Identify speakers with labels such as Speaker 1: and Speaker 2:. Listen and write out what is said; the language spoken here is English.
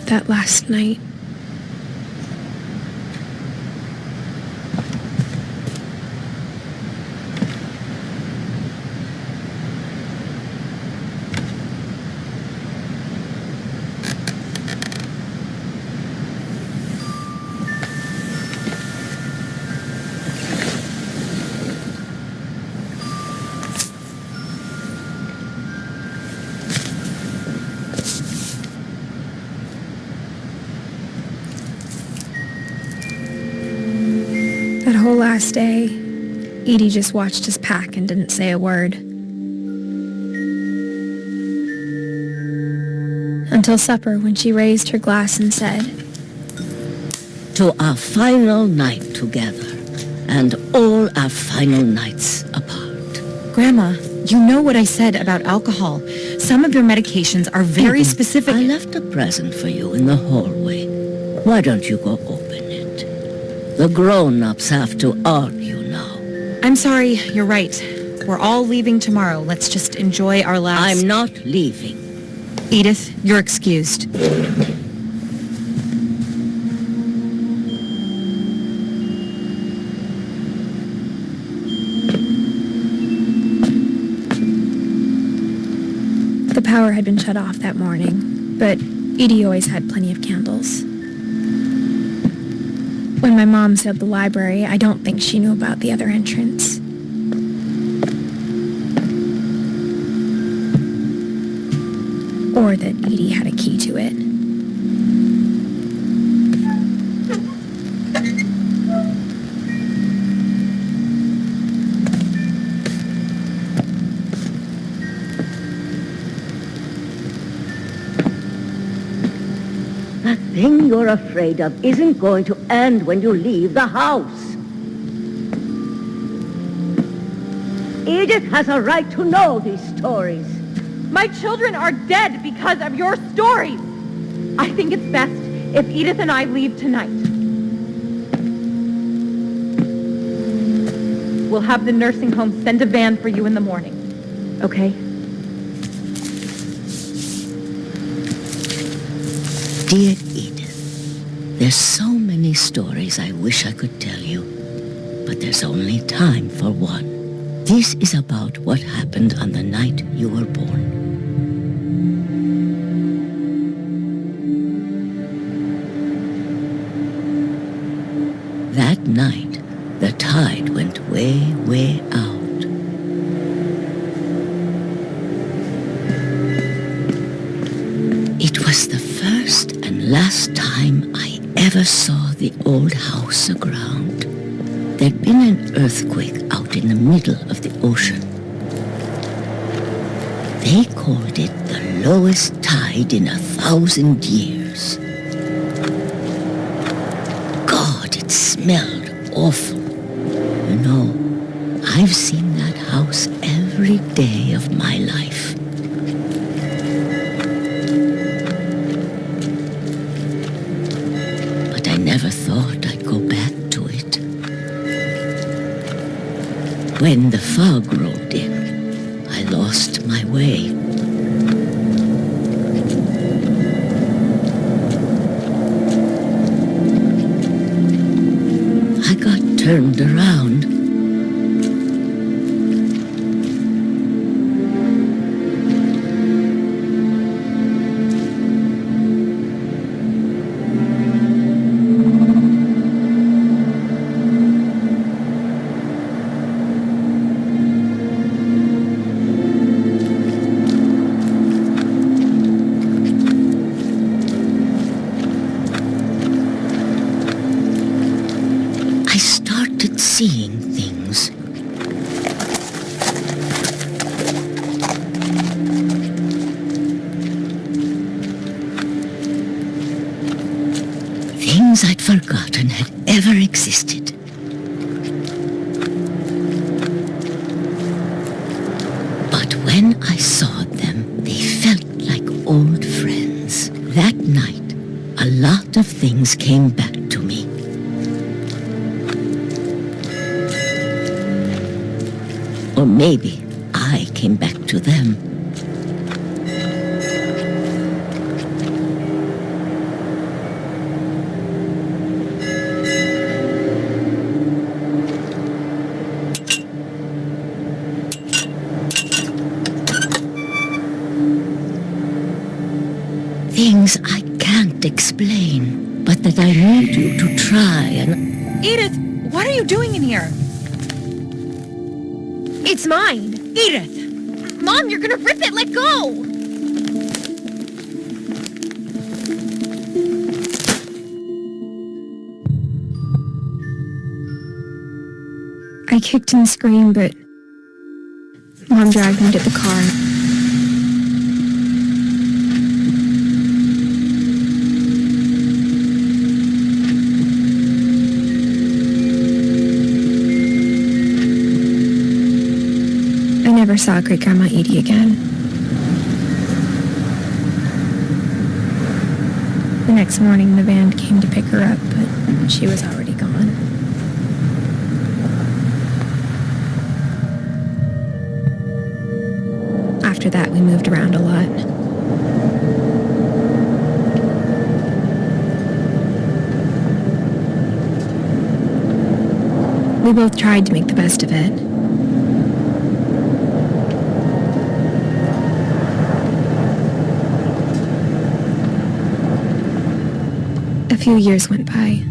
Speaker 1: that last night. That whole last day, Edie just watched us pack and didn't say a word. Until supper, when she raised her glass and said,
Speaker 2: "To our final night together, and all our final nights apart."
Speaker 3: Grandma, you know what I said about alcohol. Some of your medications are very specific.
Speaker 2: I left a present for you in the hallway. Why don't you go open it? The grown-ups have to argue now.
Speaker 3: I'm sorry, you're right. We're all leaving tomorrow. Let's just enjoy our last...
Speaker 2: I'm not leaving.
Speaker 3: Edith, you're excused.
Speaker 1: The power had been shut off that morning, but Edie always had plenty of candles. When my mom sailed the library, I don't think she knew about the other entrance. Or that Edie had a key to it.
Speaker 2: The thing you're afraid of isn't going to end when you leave the house. Edith has a right to know these stories.
Speaker 4: My children are dead because of your stories. I think it's best if Edith and I leave tonight. We'll have the nursing home send a van for you in the morning. Okay?
Speaker 2: Dear Edith, there's so many stories I wish I could tell you, but there's only time for one. This is about what happened on the night you were born. That night, the tide went way, way out. It was the first and last time I ever saw the old house aground. There'd been an earthquake out in the middle of the ocean. They called it the lowest tide in 1,000 years. God, it smelled awful. You know, I've seen that house every day of my life. But I never thought I'd go back to it. When the fog rolled in, I lost my way. I got turned around. Seeing things. Things I'd forgotten had ever existed. But when I saw them, they felt like old friends. That night, a lot of things came back to me. Or maybe I came back to them. Things I can't explain, but that I need you to try and...
Speaker 3: Edith, what are you doing in here?
Speaker 4: It's mine.
Speaker 3: Edith!
Speaker 4: Mom, you're gonna rip it. Let go.
Speaker 1: I kicked and screamed, but Mom dragged me to the car. I never saw Great-Grandma Edie again. The next morning, the van came to pick her up, but she was already gone. After that, we moved around a lot. We both tried to make the best of it. A few years went by.